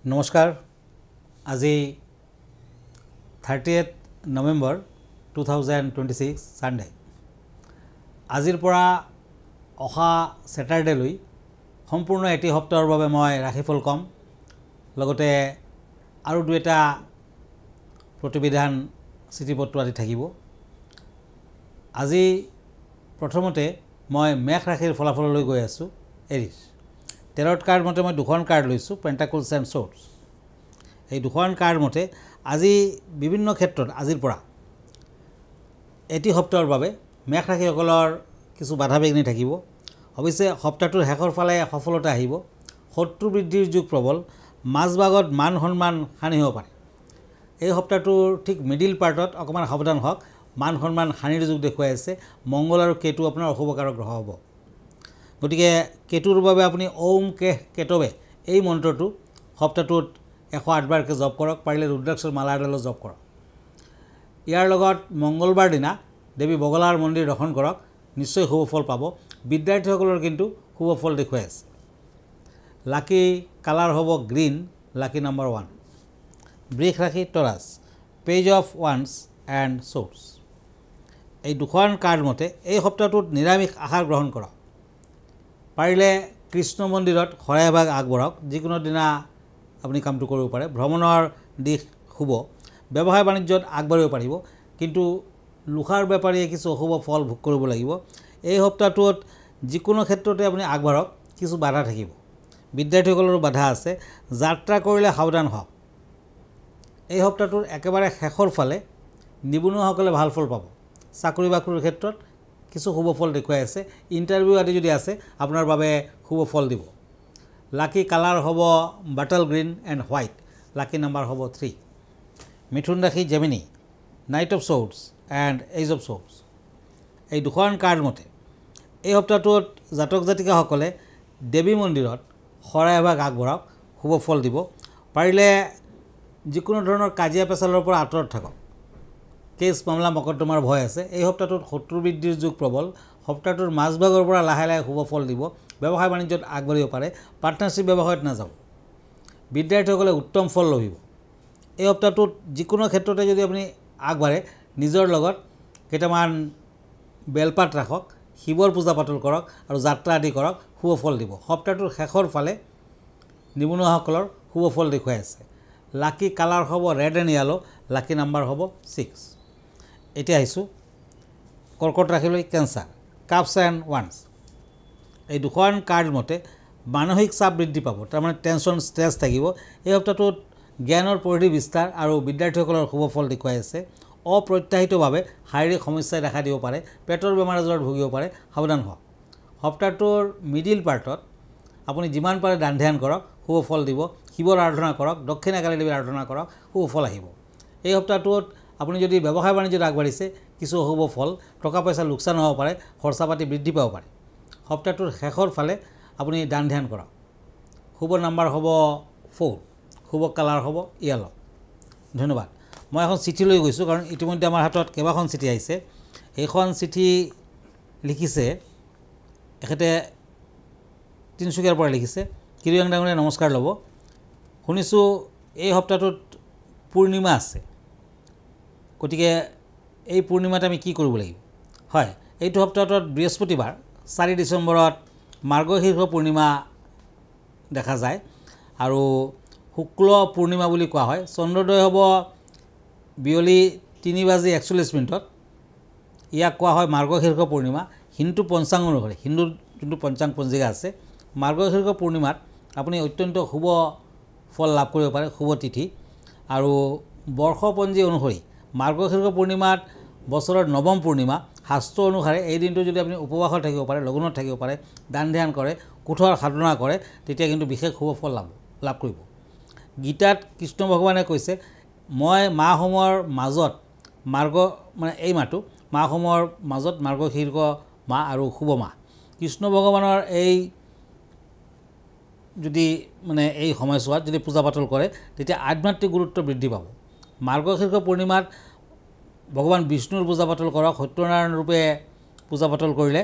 নমস্কাৰ আজি 30th November 2026 Sunday আজিৰ পৰা অহা স্যাটাৰডে লৈ সম্পূৰ্ণ এটি সপ্তাহৰ বাবে মই ৰাখিফল কম লগতে আৰু দুটা প্ৰতিবিধান চিঠিপত্ৰ আদি থাকিব আজি প্ৰথমতে মই মেঘ ৰাশিৰ ফলাফললৈ গৈ আছো এৰিছ টেৰট কাৰ্ড মতে মই দুখন কাৰ্ড লৈছো পেন্টাকলছ এণ্ড সৰ্ডছ এই দুখন কাৰ্ড মতে আজি বিভিন্ন ক্ষেত্ৰত আজিৰ পৰা এটি সপ্তাহৰ বাবে মেঘ ৰাশিসকলৰ কিছু বাধা বিঘ্নি থাকিব অৱশ্যে সপ্তাহটোৰ শেষৰ ফালে সফলতা আহিব শত্ৰু বৃদ্ধিৰ যুগ প্ৰবল মাজভাগত মান সন্মান হানি হ'ব পাৰে এই সপ্তাহটোৰ ঠিক মিডিল পাৰ্টত অকমান সাৱধান হওক মান সন্মান হানিৰ যুগ দেখুৱাই আছে মংগল আৰু কেতু আপোনাৰ অশুভকাৰক গ্ৰহ হ'ব গতিকে কেতুৰ বাবে আপুনি ওম কেহ কেতবে এই মন্ত্ৰটো সপ্তাহটোত 108 বাৰকৈ জপ কৰক পাৰিলে ৰুদ্ৰাক্ষৰ মালাডালো জপ কৰক ইয়াৰ লগত মংগলবাৰ দিনা দেৱী বগলাৰ মন্দিৰ দৰ্শন কৰক নিশ্চয় শুভ ফল পাব বিদ্যাৰ্থীসকলৰ কিন্তু শুভ ফল দেখুৱাই আছে লাকি কালাৰ হ'ব গ্ৰীন লাকি নম্বৰ 1 বৃষ ৰাশি টৰাছ পেজ অফ ওৱান্স এণ্ড সৰ্ডছ এই দুখন কাৰ্ড মতে এই সপ্তাহটোত নিৰামিষ আহাৰ গ্ৰহণ কৰক পাৰিলে কৃষ্ণ মন্দিৰত শৰাই এভাগ আগবঢ়াওক যিকোনো দিনা আপুনি কামটো কৰিব পাৰে ভ্ৰমণৰ দিশ শুভ ব্যৱসায় বাণিজ্যত আগবাঢ়িব পাৰিব কিন্তু লোহাৰ বেপাৰীয়ে কিছু অশুভ ফল ভোগ কৰিব লাগিব এই সপ্তাহটোত যিকোনো ক্ষেত্ৰতে আপুনি আগবাঢ়ক কিছু বাধা থাকিব বিদ্যাৰ্থীসকলৰো বাধা আছে যাত্ৰা কৰিলে সাৱধান হওক এই সপ্তাহটোৰ একেবাৰে শেষৰ ফালে নিবনুৱাসকলে ভাল ফল পাব চাকৰি বাকৰিৰ ক্ষেত্ৰত কিছু শুভ ফল দেখুৱাই আছে ইণ্টাৰভিউ আদি যদি আছে আপোনাৰ বাবে শুভ ফল দিব লাকি কালাৰ হ'ব bottle green and white lucky number হ'ব 3 মিথুন ৰাশি Gemini knight of swords and ace of swords এই দুখন কাৰ্ড মতে এই সপ্তাহটোত জাতক জাতিকাসকলে দেৱী মন্দিৰত শৰাই এভাগ আগবঢ়াওক শুভ ফল দিব পাৰিলে যিকোনো ধৰণৰ কাজিয়া পেচালৰ পৰা আঁতৰত থাকক কেছ মামলা মকদ্দমাৰ ভয় আছে এই সপ্তাহটোত শত্ৰু বৃদ্ধিৰ যুগ প্ৰবল সপ্তাহটোৰ মাজভাগৰ পৰা লাহে লাহে শুভ ফল দিব ব্যৱসায় বাণিজ্যত আগবাঢ়িব পাৰে পাৰ্টনাৰশ্বিপ ব্যৱসায়ত নাযাব বিদ্যাৰ্থীসকলে উত্তম ফল লভিব এই সপ্তাহটোত যিকোনো ক্ষেত্ৰতে যদি আপুনি আগবাঢ়ে নিজৰ লগত কেইটামান বেলপাত ৰাখক শিৱৰ পূজা পাতল কৰক আৰু যাত্ৰা আদি কৰক শুভ ফল দিব সপ্তাহটোৰ শেষৰ ফালে নিবনুৱাসকলৰ শুভ ফল দেখুৱাই আছে লাকি কালাৰ হ'ব red and yellow lucky number হ'ব 6 এতিয়া আহিছোঁ কৰ্কট ৰাশিলৈ কেঞ্চাৰ কাপছ এণ্ড ওৱান্স এই দুখন কাৰ্ড মতে মানসিক চাপ বৃদ্ধি পাব তাৰমানে টেনশ্যন ষ্ট্ৰেছ থাকিব এই সপ্তাহটোত জ্ঞানৰ পৰিধি বিস্তাৰ আৰু বিদ্যাৰ্থীসকলৰ শুভ ফল দেখুৱাই আছে অপ্ৰত্যাশিতভাৱে শাৰীৰিক সমস্যাই দেখা দিব পাৰে পেটৰ বেমাৰ আজাৰত ভুগিব পাৰে সাৱধান হওক সপ্তাহটোৰ মিডিল পাৰ্টত আপুনি যিমান পাৰে দান ধ্যান কৰক শুভ ফল দিব শিৱৰ আৰাধনা কৰক দক্ষিণাকালী দেৱীৰ আৰাধনা কৰক শুভ ফল আহিব এই সপ্তাহটোত আপুনি যদি ব্যৱসায় বাণিজ্যত আগবাঢ়িছে কিছু শুভ ফল টকা পইচা লোকচান হ'ব পাৰে খৰচা পাতি বৃদ্ধি পাব পাৰে সপ্তাহটোৰ শেষৰ ফালে আপুনি দান ধ্যান কৰক শুভ নম্বৰ হ'ব 4 শুভ কালাৰ হ'ব য়েলো ধন্যবাদ মই এখন চিঠি লৈ গৈছোঁ কাৰণ ইতিমধ্যে আমাৰ হাতত কেইবাখন চিঠি আহিছে এইখন চিঠি লিখিছে এখেতে তিনিচুকীয়াৰ পৰা লিখিছে কিৰিয়াং ডাঙৰীয়া নমস্কাৰ ল'ব শুনিছোঁ এই সপ্তাহটোত পূৰ্ণিমা আছে গতিকে এই পূৰ্ণিমাত আমি কি কৰিব লাগিব হয় এইটো সপ্তাহটোত বৃহস্পতিবাৰ 4 ডিচেম্বৰত মাৰ্গশীৰ্ষ পূৰ্ণিমা দেখা যায় আৰু শুক্ল পূৰ্ণিমা বুলি কোৱা হয় চন্দ্ৰোদয় হ'ব বিয়লি 3:41 ইয়াক কোৱা হয় মাৰ্গশীৰ্ষ পূৰ্ণিমা হিন্দু পঞ্চাংগ অনুসৰি হিন্দুৰ যোনটো পঞ্চাং পঞ্জিকা আছে মাৰ্গশীৰ্ষ পূৰ্ণিমাত আপুনি অত্যন্ত শুভ ফল লাভ কৰিব পাৰে শুভ তিথি আৰু বৰ্ষপঞ্জী অনুসৰি মাৰ্গশীৰ্ষ পূৰ্ণিমাত বছৰৰ নৱম পূৰ্ণিমা শাস্ত্ৰ অনুসাৰে এই দিনটো যদি আপুনি উপবাসত থাকিব পাৰে লঘোণত থাকিব পাৰে দান ধ্যান কৰে কঠোৰ সাধনা কৰে তেতিয়া কিন্তু বিশেষ শুভ ফল লাভ কৰিব গীতাত কৃষ্ণ ভগৱানে কৈছে মই মাহসমূহৰ মাজত মানে এই মাহটো মাহসমূহৰ মাজত মাৰ্গশীৰ্ষ মাহ আৰু শুভ মাহ কৃষ্ণ ভগৱানৰ এই যদি মানে এই সময়ছোৱাত যদি পূজা পাতল কৰে তেতিয়া আধ্যাত্মিক গুৰুত্ব বৃদ্ধি পাব মাৰ্গশীৰ্ষ পূৰ্ণিমাত ভগৱান বিষ্ণুৰ পূজা পাতল কৰক সত্যনাৰায়ণ ৰূপে পূজা পাতল কৰিলে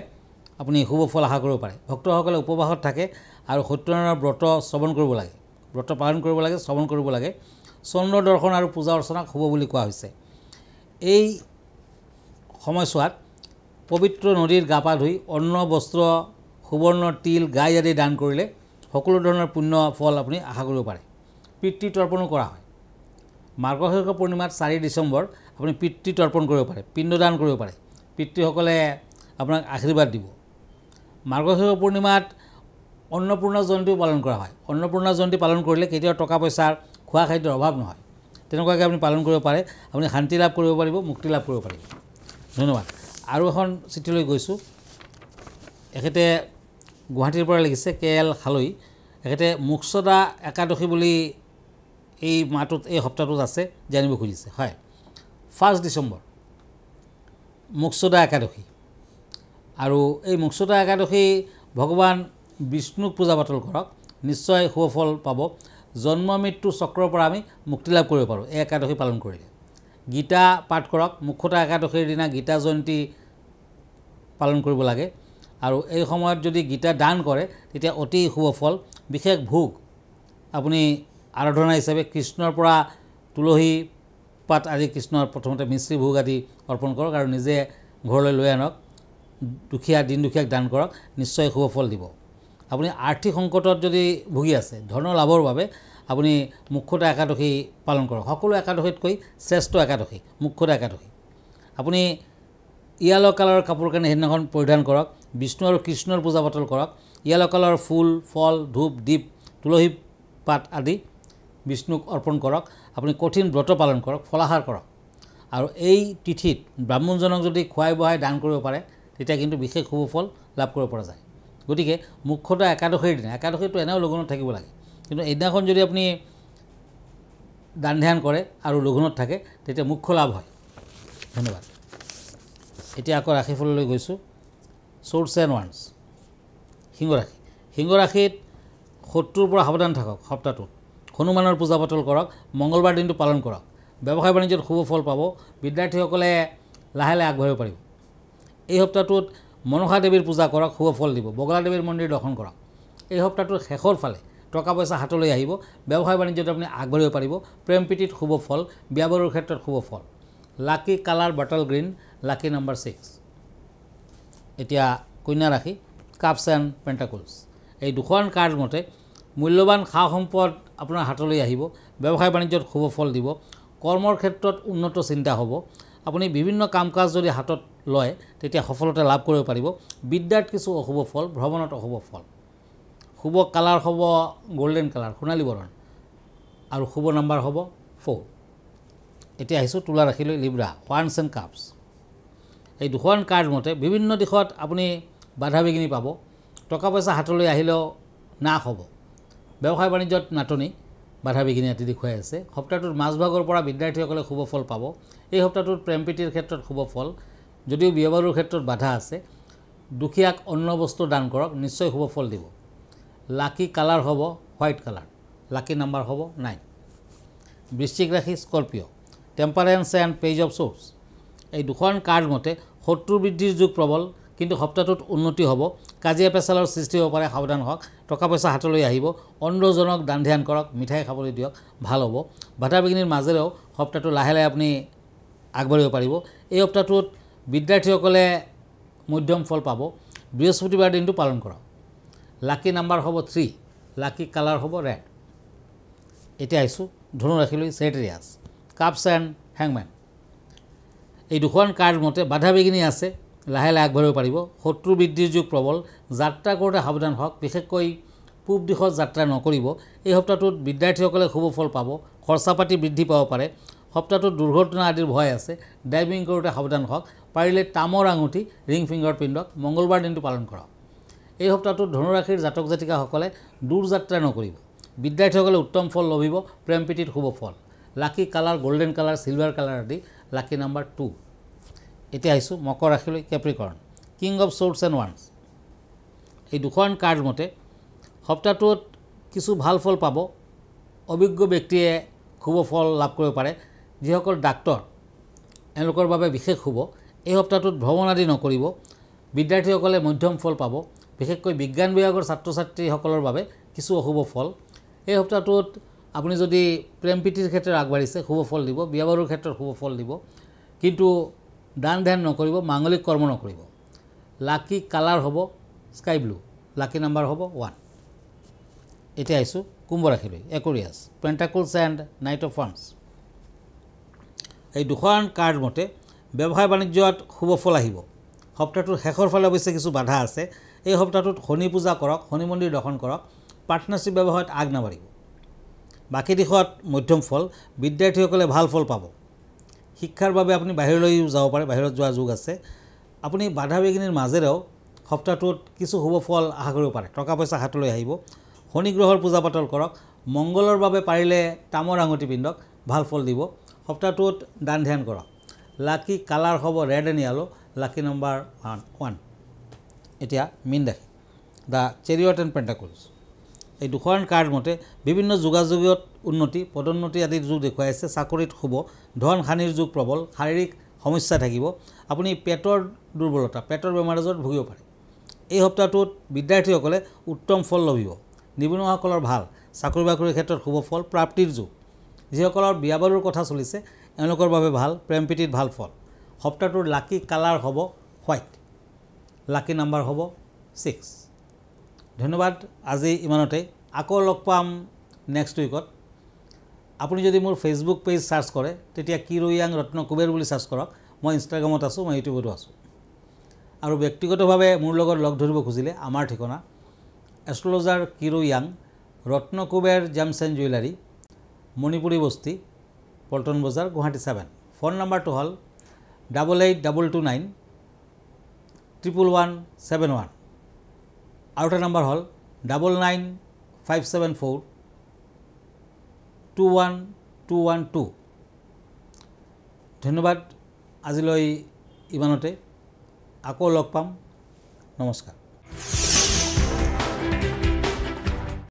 আপুনি শুভ ফল আশা কৰিব পাৰে ভক্তসকলে উপবাসত থাকে আৰু সত্যনাৰায়ণৰ ব্ৰত শ্ৰৱণ কৰিব লাগে ব্ৰত পালন কৰিব লাগে, শ্ৰৱণ কৰিব লাগে। চন্দ্ৰ দৰ্শন আৰু পূজা অৰ্চনাক শুভ বুলি কোৱা হৈছে। এই সময়ছোৱাত পবিত্ৰ নদীৰ গা পা ধুই অন্ন বস্ত্ৰ সুবৰ্ণ তিল গাই আদি দান কৰিলে সকলো ধৰণৰ পুণ্য ফল আপুনি আশা কৰিব পাৰে। পিতৃ তৰ্পণো কৰা হয়। মাৰ্গশীৰ্ষ পূৰ্ণিমাত 4 ডিচেম্বৰ আপুনি পিতৃ তৰ্পণ কৰিব পাৰে, পিণ্ডদান কৰিব পাৰে। পিতৃসকলে আপোনাক আশীৰ্বাদ দিব। মাৰ্গশীৰ্ষ পূৰ্ণিমাত অন্নপূৰ্ণা জয়ন্তীও পালন কৰা হয়। অন্নপূৰ্ণা জয়ন্তী পালন কৰিলে কেতিয়াও টকা পইচাৰ খোৱা খাদ্যৰ অভাৱ নহয়। তেনেকুৱাকৈ আপুনি পালন কৰিব পাৰে, আপুনি শান্তি লাভ কৰিব পাৰিব, মুক্তি লাভ কৰিব পাৰিব। ধন্যবাদ। আৰু এখন চিঠিলৈ গৈছোঁ। এখেতে গুৱাহাটীৰ পৰা লিখিছে, KL খালৈ। এখেতে মোক্ষদা একাদশী বুলি এই মাহটোত, এই সপ্তাহটোত আছে জানিব খুজিছে। হয়, 1 ডিচেম্বৰ মোক্ষদা একাদশী। আৰু এই মোক্ষদা একাদশী ভগৱান বিষ্ণুক পূজা পাতল কৰক, নিশ্চয় শুভ ফল পাব। জন্ম মৃত্যু চক্ৰৰ পৰা আমি মুক্তি লাভ কৰিব পাৰোঁ এই একাদশী পালন কৰিলে। গীতা পাঠ কৰক। মোক্ষদা একাদশীৰ দিনা গীতা জয়ন্তী পালন কৰিব লাগে। আৰু এই সময়ত যদি গীতা দান কৰে তেতিয়া অতি শুভ ফল। বিশেষ ভোগ আপুনি আৰাধনা হিচাপে কৃষ্ণৰ পৰা তুলসী পাত আদি কৃষ্ণৰ প্ৰথমতে মিশ্ৰী ভোগ আদি অৰ্পণ কৰক আৰু নিজে ঘৰলৈ লৈ আনক। দুখীয়া দিন দুখীয়াক দান কৰক, নিশ্চয় শুভ ফল দিব। আপুনি আৰ্থিক সংকটত যদি ভুগি আছে, ধনৰ লাভৰ বাবে আপুনি মোক্ষদা একাদশী পালন কৰক। সকলো একাদশীতকৈ শ্ৰেষ্ঠ একাদশী মোক্ষদা একাদশী। আপুনি য়েলো কালাৰৰ কাপোৰ কানি সেইদিনাখন পৰিধান কৰক। বিষ্ণু আৰু কৃষ্ণৰ পূজা পাতল কৰক। য়েলো কালাৰৰ ফুল, ফল, ধূপ, দীপ, তুলসী পাত আদি বিষ্ণুক অৰ্পণ কৰক। আপুনি কঠিন ব্ৰত পালন কৰক, ফলাহাৰ কৰক। আৰু এই তিথিত ব্ৰাহ্মণজনক যদি খুৱাই বহাই দান কৰিব পাৰে তেতিয়া কিন্তু বিশেষ শুভ ফল লাভ কৰিব পৰা যায়। গতিকে মোক্ষদা একাদশীৰ দিনা, একাদশীটো এনেও লঘোণত থাকিব লাগে, কিন্তু এইদিনাখন যদি আপুনি দান ধ্যান কৰে আৰু লঘোণত থাকে তেতিয়া মোক্ষ লাভ হয়। ধন্যবাদ। এতিয়া আকৌ ৰাশিফললৈ গৈছোঁ। Source and once. সিংহ ৰাশি। সিংহ ৰাশিত শত্ৰুৰ পৰা সাৱধান থাকক। সপ্তাহটোত হনুমানৰ পূজা পাতল কৰক। মংগলবাৰ দিনটো পালন কৰক। ব্যৱসায় বাণিজ্যত শুভ ফল পাব। বিদ্যাৰ্থীসকলে লাহে লাহে আগবাঢ়িব পাৰিব। এই সপ্তাহটোত মনসা দেৱীৰ পূজা কৰক, শুভ ফল দিব। বগলা দেৱীৰ মন্দিৰ দৰ্শন কৰক। এই সপ্তাহটোৰ শেষৰ ফালে টকা পইচা হাতলৈ আহিব। ব্যৱসায় বাণিজ্যত আপুনি আগবাঢ়িব পাৰিব। প্ৰেম প্ৰীতিত শুভ ফল, বিয়া বাৰুৰ ক্ষেত্ৰত শুভ ফল। Lucky colour bottle green, lucky number 6। এতিয়া কন্যা ৰাশি। Cups and pentacles. এই দুখন কাৰ্ড মতে মূল্যৱান সা সম্পদ আপোনাৰ হাতলৈ আহিব। ব্যৱসায় বাণিজ্যত শুভ ফল দিব। কৰ্মৰ ক্ষেত্ৰত উন্নত চিন্তা হ'ব। আপুনি বিভিন্ন কাম কাজ যদি হাতত লয় তেতিয়া সফলতা লাভ কৰিব পাৰিব। বিদ্যাত কিছু অশুভ ফল, ভ্ৰমণত অশুভ ফল। শুভ কালাৰ হ'ব গল্ডেন কালাৰ, সোণালী বৰণ। আৰু শুভ নাম্বাৰ হ'ব 4। এতিয়া আহিছোঁ তুলা ৰাশিলৈ, লিব্ৰা। Once and cups. এই দুখন কাৰ্ড মতে বিভিন্ন দিশত আপুনি বাধা বিঘিনি পাব। টকা পইচা হাতলৈ আহিলেও নাশ হ'ব। ব্যৱসায় বাণিজ্যত নাটনি, বাধা বিঘিনি আদি দেখুৱাই আছে। সপ্তাহটোত মাজভাগৰ পৰা বিদ্যাৰ্থীসকলে শুভ ফল পাব। এই সপ্তাহটোত প্ৰেম প্ৰীতিৰ ক্ষেত্ৰত শুভ ফল, যদিও বিয়া বাৰুৰ ক্ষেত্ৰত বাধা আছে। দুখীয়াক অন্ন বস্ত্ৰ দান কৰক, নিশ্চয় শুভ ফল দিব। লাকি কালাৰ হ'ব হোৱাইট কালাৰ, লাকি নাম্বাৰ হ'ব 9। বৃশ্চিক ৰাশি, Scorpio'. Temperance and page of swords. এই দুখন কাৰ্ড মতে শত্ৰু বৃদ্ধিৰ যুগ প্ৰবল, কিন্তু সপ্তাহটোত উন্নতি হ'ব। কাজিয়া পেচালৰ সৃষ্টি হ'ব পাৰে, সাৱধান হওক। টকা পইচা হাতলৈ আহিব। অন্ধজনক দান ধ্যান কৰক, মিঠাই খাবলৈ দিয়ক, ভাল হ'ব। বাধা বিঘিনিৰ মাজেৰেও সপ্তাহটো লাহে লাহে আপুনি আগবাঢ়িব পাৰিব। এই সপ্তাহটোত বিদ্যাৰ্থীসকলে মধ্যম ফল পাব। বৃহস্পতিবাৰ দিনটো পালন কৰক। লাকি নাম্বাৰ হ'ব 3, লাকি কালাৰ হ'ব ৰেড। এতিয়া আহিছোঁ ধনু ৰাশিলৈ, ছেজিটেৰিয়াছ। Cups and হেংমেন। এই দুখন কাৰ্ড মতে বাধা বিঘিনি আছে, লাহে লাহে আগবাঢ়িব পাৰিব। শত্ৰু বৃদ্ধিৰ যুগ প্ৰবল, যাত্ৰা কৰোঁতে সাৱধান হওক। বিশেষকৈ পূব দিশত যাত্ৰা নকৰিব। এই সপ্তাহটোত বিদ্যাৰ্থীসকলে শুভ ফল পাব। খৰচা পাতি বৃদ্ধি পাব পাৰে। সপ্তাহটোত দুৰ্ঘটনা আদিৰ ভয় আছে। ড্ৰাইভিং কৰোঁতে সাৱধান হওক। পাৰিলে তামৰ আঙুঠি, ৰিং ফিংগাৰ পিন্ধক। মংগলবাৰ দিনটো পালন কৰক। এই সপ্তাহটোত ধনুৰাশিৰ জাতক জাতিকাসকলে দূৰ যাত্ৰা নকৰিব। বিদ্যাৰ্থীসকলে উত্তম ফল লভিব। প্ৰেম প্ৰীতিত শুভ ফল। Lucky colour golden colour, silver colour আদি, লাকি নাম্বাৰ 2। এতিয়া আহিছোঁ মকৰ ৰাশিলৈ, Capricorn. King of swords and ওৱান্স। এই দুখন কাৰ্ড মতে সপ্তাহটোত কিছু ভাল ফল পাব। অভিজ্ঞ ব্যক্তিয়ে শুভ ফল লাভ কৰিব পাৰে। যিসকল ডাক্তৰ, এওঁলোকৰ বাবে বিশেষ শুভ। এই সপ্তাহটোত ভ্ৰমণ আদি নকৰিব। বিদ্যাৰ্থীসকলে মধ্যম ফল পাব। বিশেষকৈ বিজ্ঞান বিভাগৰ ছাত্ৰ ছাত্ৰীসকলৰ বাবে কিছু অশুভ ফল। এই সপ্তাহটোত আপুনি যদি প্ৰেম প্ৰীতিৰ ক্ষেত্ৰত আগবাঢ়িছে শুভ ফল দিব, বিয়া বাৰুৰ ক্ষেত্ৰত শুভ ফল দিব, কিন্তু দান ধ্যান নকৰিব, মাংগলিক কৰ্ম নকৰিব। লাকি কালাৰ হ'ব স্কাই ব্লু, লাকি নাম্বাৰ হ'ব 1। এতিয়া আহিছোঁ কুম্ভ ৰাশিলৈ, একুৰিয়াছ, পেণ্টাকলছ এণ্ড নাইট অফ ওৱান্স। এই দুখন কাৰ্ড মতে ব্যৱসায় বাণিজ্যত শুভ ফল আহিব। সপ্তাহটোৰ শেষৰ ফালে অৱশ্যে কিছু বাধা আছে। এই সপ্তাহটোত শনি পূজা কৰক, শনি মন্দিৰ দৰ্শন কৰক, পাৰ্টনাৰশ্বিপ ব্যৱসায়ত আগ নাবাঢ়িব। বাকী দিশত মধ্যম ফল, বিদ্যাৰ্থীসকলে ভাল ফল পাব। শিক্ষাৰ বাবে আপুনি বাহিৰলৈও যাব পাৰে, বাহিৰত যোৱাৰ যোগ আছে। আপুনি বাধা বিঘিনিৰ মাজেৰেও সপ্তাহটোত কিছু শুভ ফল আশা কৰিব পাৰে, টকা পইচা হাতলৈ আহিব। শনি গ্ৰহৰ পূজা পাতল কৰক, মংগলৰ বাবে পাৰিলে তামৰ আঙুঠি পিন্ধক, ভাল ফল দিব। সপ্তাহটোত দান ধ্যান কৰক। লাকি কালাৰ হ'ব red and yellow, lucky number 1। এতিয়া মীন ৰাশি, দ্য চেৰিয়ট এণ্ড পেণ্টাকলছ। এই দুখন কাৰ্ড মতে বিভিন্ন যোগাযোগত উন্নতি, পদোন্নতি আদিৰ যুগ দেখুৱাইছে। চাকৰিত শুভ, ধন হানিৰ যুগ প্ৰবল, শাৰীৰিক সমস্যা থাকিব। আপুনি পেটৰ দুৰ্বলতা, পেটৰ বেমাৰ আজাৰত ভুগিব পাৰে। এই সপ্তাহটোত বিদ্যাৰ্থীসকলে উত্তম ফল লভিব। নিবনুৱাসকলৰ ভাল, চাকৰি বাকৰিৰ ক্ষেত্ৰত শুভ ফল, প্ৰাপ্তিৰ যুগ। যিসকলৰ বিয়া বাৰুৰ কথা চলিছে এওঁলোকৰ বাবে ভাল, প্ৰেম প্ৰীতিত ভাল ফল। সপ্তাহটোৰ লাকি কালাৰ হ'ব হোৱাইট, লাকি নাম্বাৰ হ'ব 6। ধন্যবাদ, আজি ইমানতে। আকৌ লগ পাম নেক্সট উইকত। আপুনি যদি মোৰ ফেচবুক পেজ চাৰ্চ কৰে তেতিয়া কিৰোয়াং ৰত্ন কুবেৰ বুলি চাৰ্চ কৰক। মই ইনষ্টাগ্ৰামত আছোঁ, মই ইউটিউবতো আছোঁ। আৰু ব্যক্তিগতভাৱে মোৰ লগত লগ ধৰিব খুজিলে আমাৰ ঠিকনা astrologer Kiroyang, Ratna Kuber gems and jewellery, Manipuri Basti, Paltan বজাৰ, গুৱাহাটী 7। ফোন নাম্বাৰটো হ'ল 8822911171। আৰু এটা নম্বৰ হ'ল 9957421212। ধন্যবাদ, আজিলৈ ইমানতে। আকৌ লগ পাম। নমস্কাৰ।